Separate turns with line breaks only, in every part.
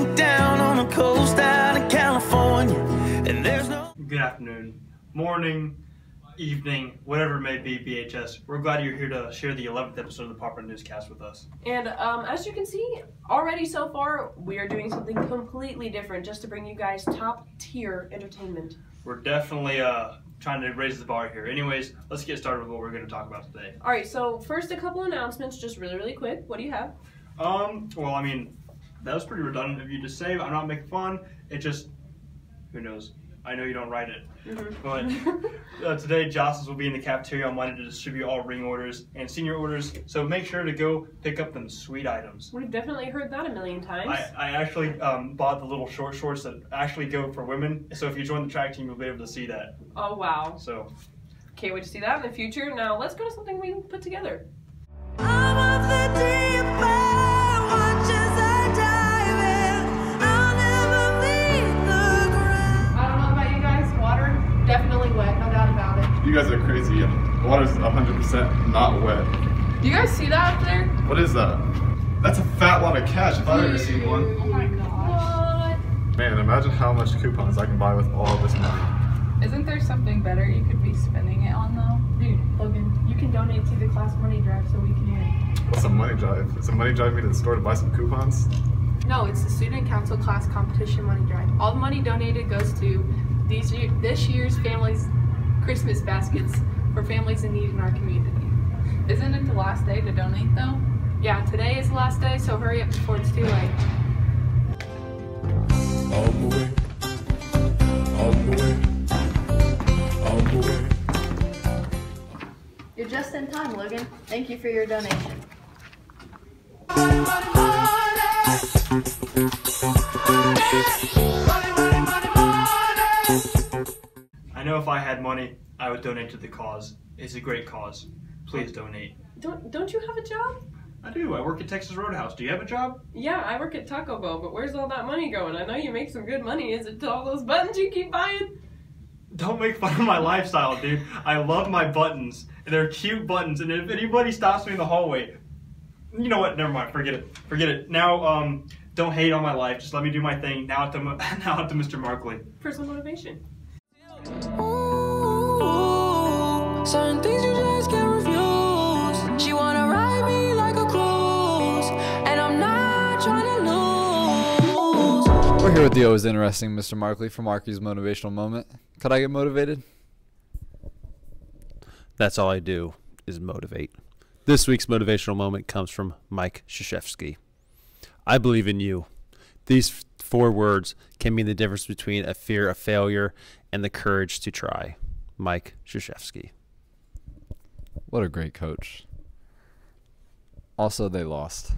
laying down on the coast out of California, and there's no...
Good afternoon, morning, evening, whatever it may be, BHS. We're glad you're here to share the 11th episode of the Paw Print Newscast with us.
And as you can see, already so far, we are doing something completely different just to bring you guys top-tier entertainment.
We're definitely trying to raise the bar here. Anyways, let's get started with what we're going to talk about today.
All right, so first a couple announcements, just really quick. What do you have?
Well, I mean, that was pretty redundant of you to say. I'm not making fun. It just, who knows? I know you don't write it. But today, Jocelyn's will be in the cafeteria on Monday to distribute all ring orders and senior orders. So make sure to go pick up them sweet items.
We've definitely heard that a million times.
I actually bought the little short shorts that actually go for women. So if you join the track team, you'll be able to see that.
Oh, wow.
So
can't wait to see that in the future. Now let's go to something we put together.
Definitely wet, no doubt about it.
You guys are crazy. The water's 100% not wet.
Do you guys see that up there?
What is that? That's a fat lot of cash if I've ever seen one.
Oh my gosh.
Man, imagine how much coupons I can buy with all this money.
Isn't there something better you could be spending it on though?
Dude, Logan, you can donate to the class money drive so we can hear.
What's a money drive? Is a money drive me to the store to buy some coupons?
No, it's the Student Council Class Competition Money Drive. All the money donated goes to this year's families' Christmas baskets for families in need in our community. Isn't it the last day to donate though? Yeah, today is the last day, so hurry up before it's too late.
On the way, on the way, on the way.
You're just in time, Logan. Thank you for your donation.
I know if I had money, I would donate to the cause. It's a great cause. Please donate.
Don't you have a job?
I do. I work at Texas Roadhouse. Do you have a job?
Yeah, I work at Taco Bell, but where's all that money going? I know you make some good money. Is it to all those buttons you keep buying?
Don't make fun of my lifestyle, dude. I love my buttons. They're cute buttons, and if anybody stops me in the hallway, you know what? Never mind. Forget it. Forget it. Now, don't hate on my life. Just let me do my thing. Now to Mr. Markley.
Personal motivation.
Ooh, certain things you just can't refuse. She wanna ride me like a cruise, and I'm not trying to lose.
We're here with the always interesting Mr. Markley from Marky's Motivational Moment. Could I get motivated?
That's all I do is motivate. This week's motivational moment comes from Mike Krzyzewski. I believe in you. These 4 words can mean the difference between a fear of failure and the courage to try. Mike Krzyzewski.
What a great coach. Also, they lost.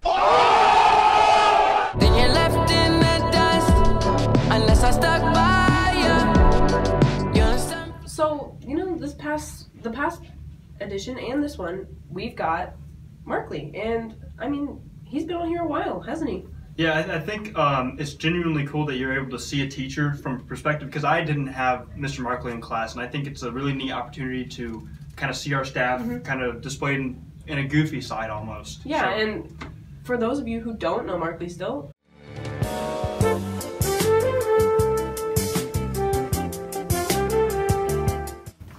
Then you're left in the dust, unless I stuck by you. You understand?
So, you know, the past edition and this one, we've got Markley. And, I mean, he's been on here a while, hasn't he?
Yeah, I think it's genuinely cool that you're able to see a teacher from a perspective, because I didn't have Mr. Markley in class, and I think it's a really neat opportunity to kind of see our staff kind of displayed in a goofy side almost.
Yeah,
so.
And for those of you who don't know Markley still,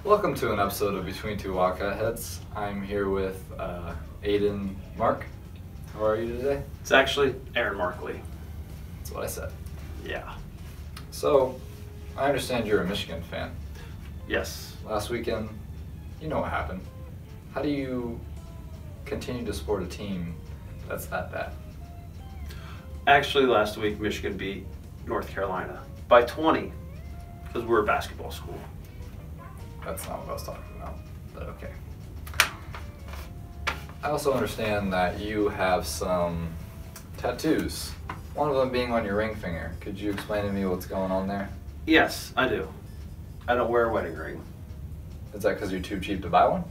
welcome to an episode of Between Two Wildcat Heads. I'm here with Aiden Mark. How are you today?
It's actually Aaron Markley.
That's what I said.
Yeah.
So, I understand you're a Michigan fan.
Yes.
Last weekend, you know what happened. How do you continue to support a team that's that bad?
Actually, last week, Michigan beat North Carolina by 20 because we're a basketball school.
That's not what I was talking about, but okay. I also understand that you have some tattoos. One of them being on your ring finger. Could you explain to me what's going on there?
Yes, I do. I don't wear a wedding ring.
Is that because you're too cheap to buy one?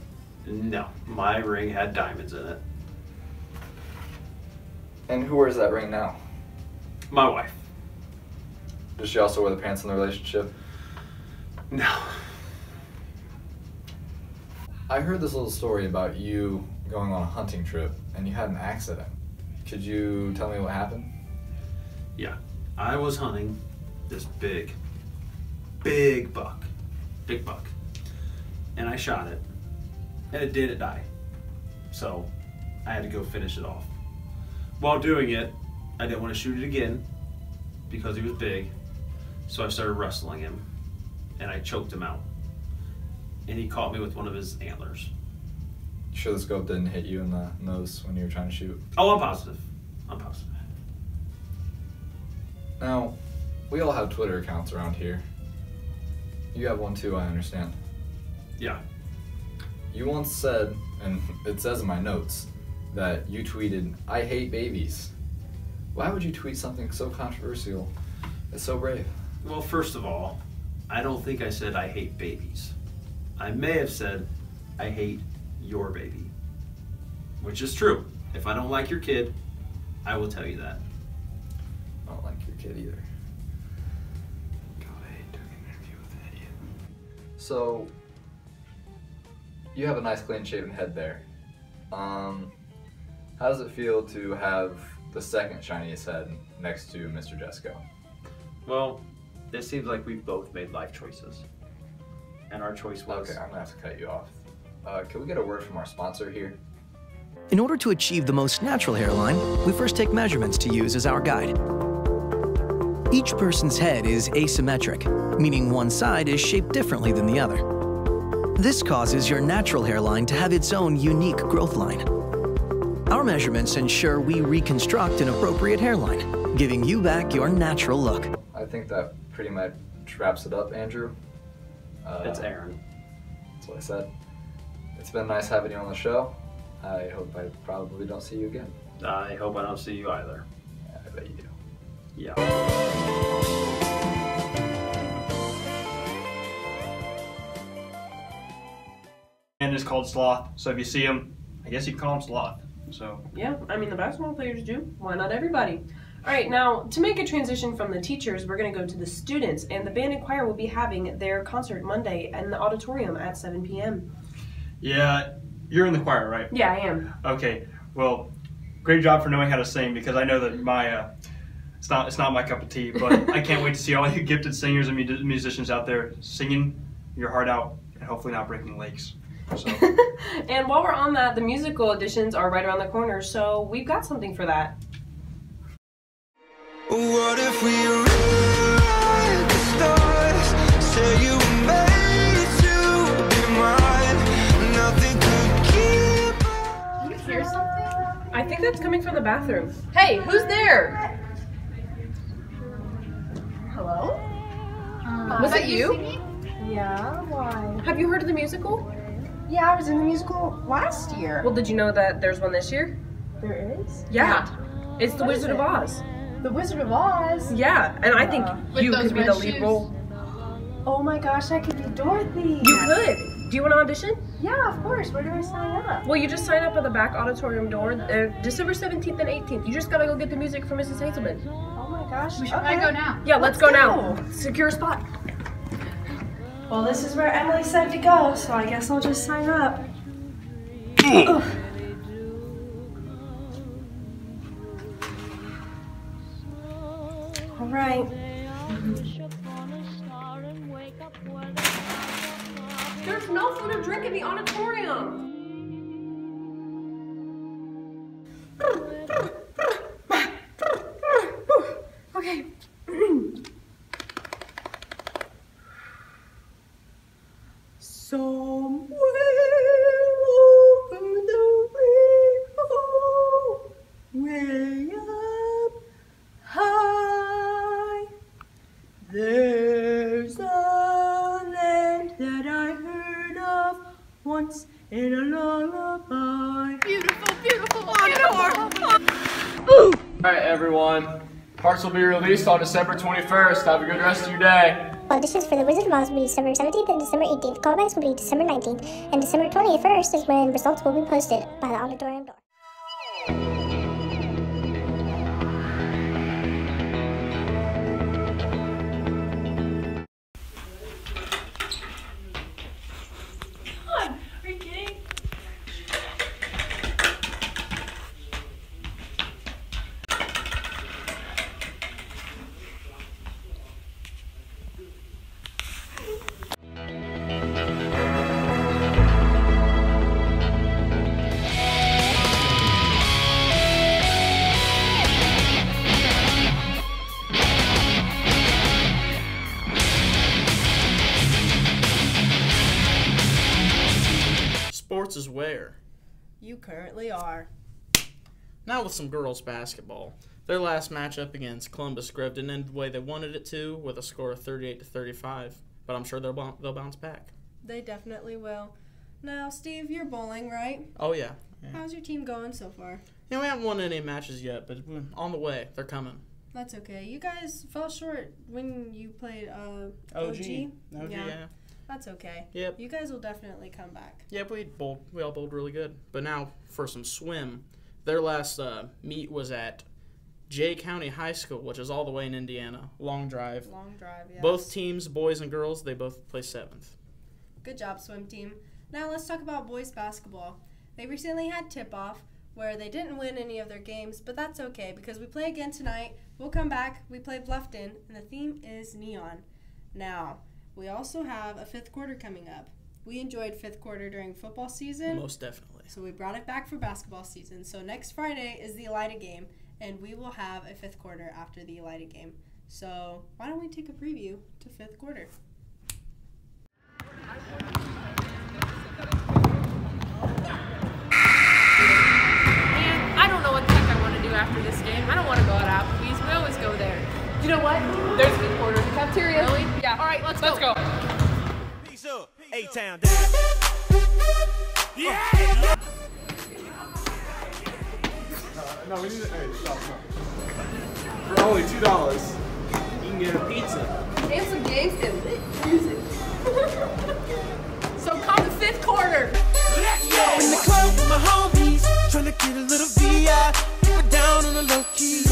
No, my ring had diamonds in it.
And who wears that ring now?
My wife.
Does she also wear the pants in the relationship?
No.
I heard this little story about you going on a hunting trip and you had an accident. Could you tell me what happened?
Yeah, I was hunting this big buck, and I shot it, and it didn't die. So I had to go finish it off. While doing it, I didn't want to shoot it again because he was big, so I started wrestling him, and I choked him out. And he caught me with one of his antlers.
You sure the scope didn't hit you in the nose when you were trying to shoot?
Oh, I'm positive.
Now, we all have Twitter accounts around here. You have one too, I understand.
Yeah.
You once said, and it says in my notes, that you tweeted, "I hate babies." Why would you tweet something so controversial? It's so brave.
Well, first of all, I don't think I said I hate babies. I may have said I hate your baby, which is true. If I don't like your kid, I will tell you that.
I don't like your kid either. God, I hate doing an interview with an idiot. So, you have a nice clean shaven head there. How does it feel to have the second shiniest head next to Mr. Jesco?
Well, it seems like we've both made life choices. And our choice was...
Okay, I'm gonna have to cut you off. Can we get a word from our sponsor here?
In order to achieve the most natural hairline, we first take measurements to use as our guide. Each person's head is asymmetric, meaning one side is shaped differently than the other. This causes your natural hairline to have its own unique growth line. Our measurements ensure we reconstruct an appropriate hairline, giving you back your natural look.
I think that pretty much wraps it up, Andrew.
It's Aaron.
That's what I said. It's been nice having you on the show. I hope I probably don't see you again.
I hope I don't see you either.
Yeah, I bet you do.
Yeah.
And it's called Sloth, so if you see him, I guess you can call him Sloth. So
Yeah, I mean, the basketball players do. Why not everybody? All right, now, to make a transition from the teachers, we're going to go to the students, and the band and choir will be having their concert Monday in the auditorium at 7 p.m.
yeah, you're in the choir, right?
Yeah, I am.
Okay, well, great job for knowing how to sing, because I know that my it's not my cup of tea, but I can't wait to see all you gifted singers and musicians out there singing your heart out and hopefully not breaking legs. So.
And while we're on that, the musical auditions are right around the corner, so we've got something for that.
What if we rewrite the stars? Say you were made to be mine. Nothing could keep us.
Can you hear something?
I think that's coming from the bathroom.
Hey, who's there? Hello?
Was that you?
Singing? Yeah, why?
Have you heard of the musical?
Yeah, I was in the musical last year.
Well, did you know that there's one this year?
There is?
Yeah. It's The
What
Wizard
is
of
it?
Oz.
The Wizard of Oz?
Yeah, and I think
With
you
those
could be
red
the lead
shoes.
role.
Oh my gosh, I could be Dorothy.
You could. Do you want to audition?
Yeah, of course. Where do I sign up?
Well, you just sign up at the back auditorium door, December 17th and 18th. You just gotta go get the music from Mrs. Hazelman.
Oh my gosh.
We should probably go now.
Yeah, let's go now. Secure a spot.
Well, this is where Emily said to go, so I guess I'll just sign up. Ugh. All right.
There's no food or drink in the auditorium.
Okay.
Somewhere over the rainbow, way up high, there's a land that I heard of once in a lullaby.
Beautiful, beautiful,
Alright everyone, parts will be released on December 21st. Have a good rest of your day.
Auditions for The Wizard of Oz will be December 17th and December 18th. Callbacks will be December 19th. And December 21st is when results will be posted by the auditorium door.
Are you kidding?
versus where?
You currently are.
Now with some girls basketball. Their last matchup against Columbus Grove didn't end the way they wanted it to, with a score of 38-35. But I'm sure they'll bounce back.
They definitely will. Now, Steve, you're bowling, right?
Oh, yeah.
How's your team going so far?
We haven't won any matches yet, but we're on the way. They're coming.
That's okay. You guys fell short when you played
OG, yeah.
That's okay.
Yep.
You guys will definitely come back.
Yeah, we all bowled really good. But now for some swim. Their last meet was at Jay County High School, which is all the way in Indiana. Long drive.
Long drive, yes.
Both teams, boys and girls, they both placed 7th.
Good job, swim team. Now let's talk about boys basketball. They recently had tip-off where they didn't win any of their games, but that's okay because we play again tonight. We'll come back. We play Bluffton, and the theme is neon. Now, we also have a 5th quarter coming up. We enjoyed 5th quarter during football season.
Most definitely.
So we brought it back for basketball season. So next Friday is the Elida game, and we will have a 5th quarter after the Elida game. So why don't we take a preview to 5th quarter?
I don't know what the heck I want to do after this game. I don't want to go at Applebee's. We always go there. You know what? There's 5th quarter in the cafeteria. Really? Yeah. All right, let's go.
Peace up. A-Town down. Yeah!
No, we need to. Hey, stop. For only $2, you can get a pizza.
And some games and music. So come to 5th quarter.
Let's go! In the club with my homies, trying to get a little VI. Keep it down on the low key.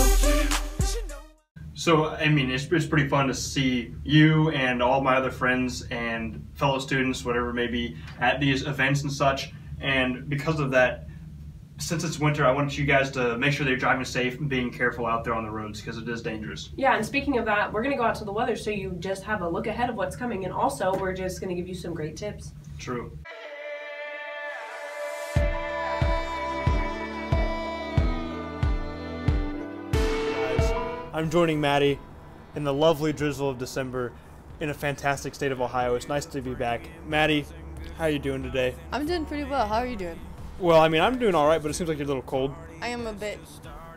So, I mean, it's pretty fun to see you and all my other friends and fellow students, whatever it may be, at these events and such. And because of that, since it's winter, I want you guys to make sure that you're driving safe and being careful out there on the roads because it is dangerous.
Yeah, and speaking of that, we're going to go out to the weather so you just have a look ahead of what's coming. And also, we're just going to give you some great tips.
True. I'm joining Maddie in the lovely drizzle of December in a fantastic state of Ohio. It's nice to be back. Maddie, how are you doing today?
I'm doing pretty well. How are you doing?
Well, I mean, I'm doing all right, but it seems like you're a little cold.
I am a bit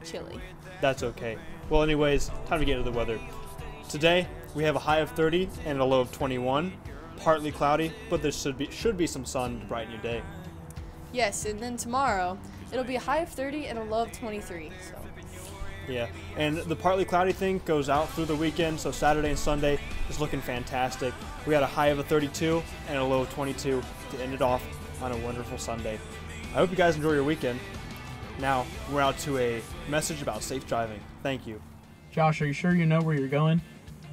chilly.
That's okay. Well, anyways, time to get into the weather. Today, we have a high of 30 and a low of 21. Partly cloudy, but there should be some sun to brighten your day.
Yes, and then tomorrow, it'll be a high of 30 and a low of 23. So.
Yeah, and the partly cloudy thing goes out through the weekend, so Saturday and Sunday is looking fantastic. We got a high of a 32 and a low of 22 to end it off on a wonderful Sunday. I hope you guys enjoy your weekend. Now, we're out to a message about safe driving. Thank you.
Josh, are you sure you know where you're going?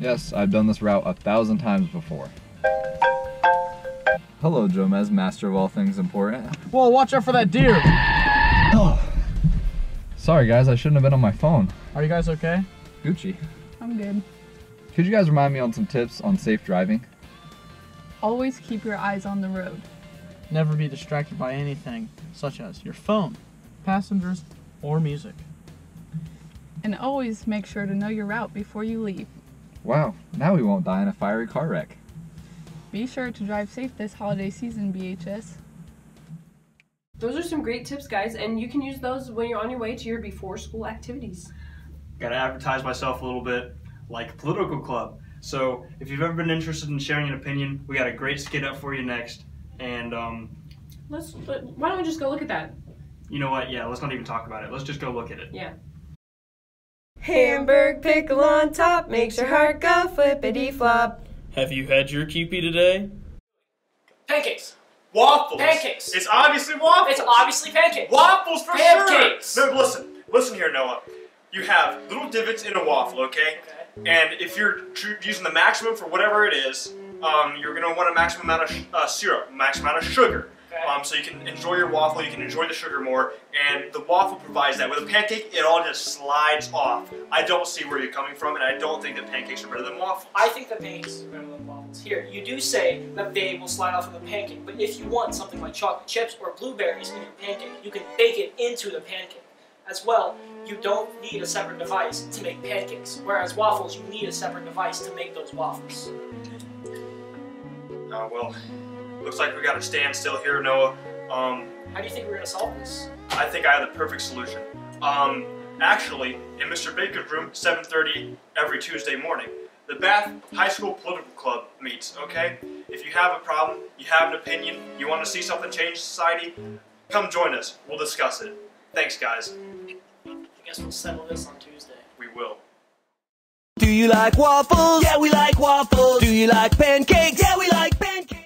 Yes, I've done this route 1,000 times before. Hello, Jomez, master of all things important.
Whoa, watch out for that deer!
Oh. Sorry, guys, I shouldn't have been on my phone.
Are you guys okay?
Gucci.
I'm good.
Could you guys remind me on some tips on safe driving?
Always keep your eyes on the road.
Never be distracted by anything, such as your phone, passengers, or music.
And always make sure to know your route before you leave.
Wow, now we won't die in a fiery car wreck.
Be sure to drive safe this holiday season, BHS.
Those are some great tips, guys, and you can use those when you're on your way to your before school activities.
Got to advertise myself a little bit, like Political Club. So if you've ever been interested in sharing an opinion, we got a great skit up for you next. And
why don't we just go look at that?
You know what? Yeah, let's not even talk about it. Let's just go look at it.
Yeah.
Hamburg pickle on top makes your heart go flippity flop.
Have you had your Kewpie today?
Pancakes.
Waffles.
Pancakes.
It's obviously waffles.
It's obviously pancakes.
Waffles for
Pancakes.
sure. No, listen here, Noah. You have little divots in a waffle, okay? And if you're using the maximum for whatever it is, you're gonna want a maximum amount of syrup, maximum amount of sugar. So you can enjoy your waffle, you can enjoy the sugar more, and the waffle provides that. With a pancake, it all just slides off. I don't see where you're coming from, and I don't think that pancakes are better than waffles.
I think that pancakes are better than waffles. Here, you do say that they will slide off of the pancake, but if you want something like chocolate chips or blueberries in your pancake, you can bake it into the pancake. As well, you don't need a separate device to make pancakes, whereas waffles, you need a separate device to make those waffles.
Well, looks like we got to stand still here, Noah.
How do you think we're gonna solve this?
I think I have the perfect solution. Actually, in Mr. Baker's room, 7:30 every Tuesday morning, the Bath High School Political Club meets, okay? If you have a problem, you have an opinion, you want to see something change society, come join us. We'll discuss it. Thanks, guys.
I guess we'll settle this on Tuesday.
We will.
Do you like waffles? Yeah, we like waffles. Do you like pancakes? Yeah, we like pancakes.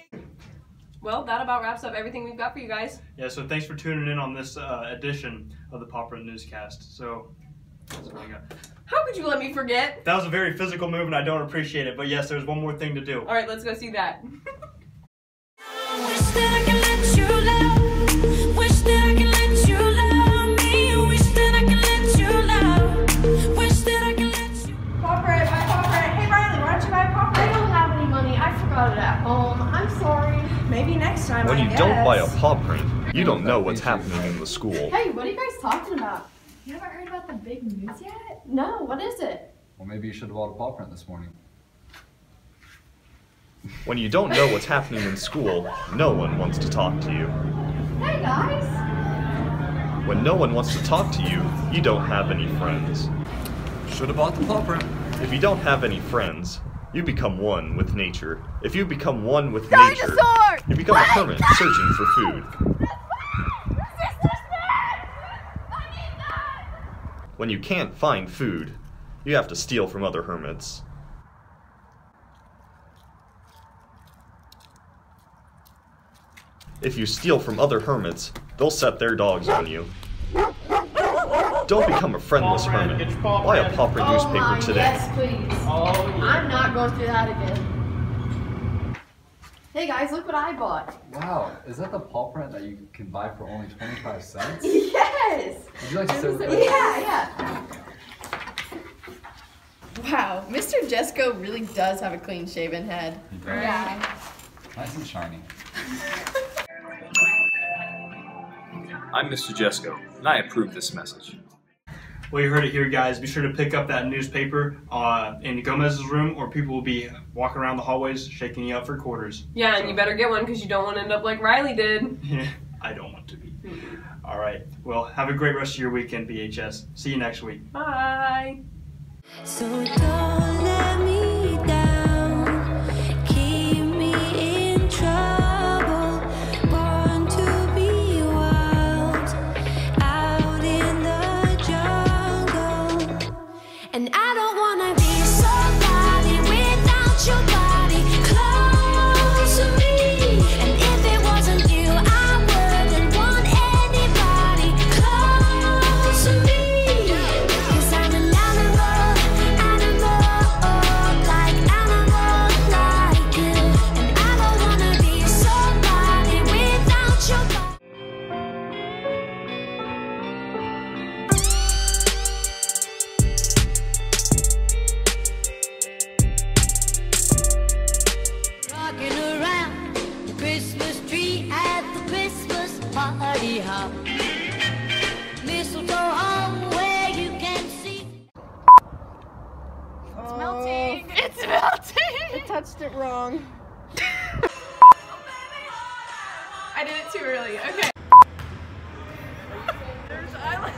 Well, that about wraps up everything we've got for you guys.
Yeah, so thanks for tuning in on this edition of the Paw Print Newscast. So, that's what I got.
How could you let me forget?
That was a very physical move and I don't appreciate it, but yes, there's one more thing to do.
All right, let's go see that.
Paw Print, buy Paw Print. Hey Riley, why don't you buy Paw Print? I don't have any money. I forgot it at home. I'm sorry.
Maybe next time.
When
I
you
guess.
don't buy a paw print, you don't know what's happening in the school.
Hey, what are you guys talking about? You haven't heard about the big news yet? No, what is it?
Well, maybe you should have bought a paw print this morning.
When you don't know what's happening in school, no one wants to talk to you.
Hey guys!
When no one wants to talk to you, you don't have any friends.
Should have bought the paw print.
If you don't have any friends, you become one with nature. If you become one with nature, you become a hermit searching for food. When you can't find food, you have to steal from other hermits. If you steal from other hermits, they'll set their dogs on you. Don't become a friendless hermit. Buy a Paw Print newspaper today.
Yes, please. I'm not going through that again. Hey guys, look what I bought.
Wow, is that the paw print that you can buy for only 25 cents?
Yes!
Would you like to sit with me?
Yeah.
Wow, Mr. Jesco really does have a clean shaven head.
He does.
Yeah.
Nice and shiny.
I'm Mr. Jesco, and I approve this message.
Well, you heard it here, guys. Be sure to pick up that newspaper in Gomez's room, or people will be walking around the hallways shaking you up for quarters.
Yeah, and you better get one because you don't want to end up like Riley did.
Yeah, I don't want to be. All right. Well, have a great rest of your weekend, BHS. See you next week.
Bye.
So don't let me down, keep me in trouble, born to be wild, out in the jungle, and I don't wanna be somebody without your body close to me, and if it wasn't you, I wouldn't want anybody close to me, 'cause I'm an animal, like animal like you, and I don't wanna be somebody without your body. Rocking around the Christmas tree at the Christmas party hop. Mistletoe hung where you can see.
It's melting. It's melting. I touched it wrong.
I did it too early. Okay. There's eyelash.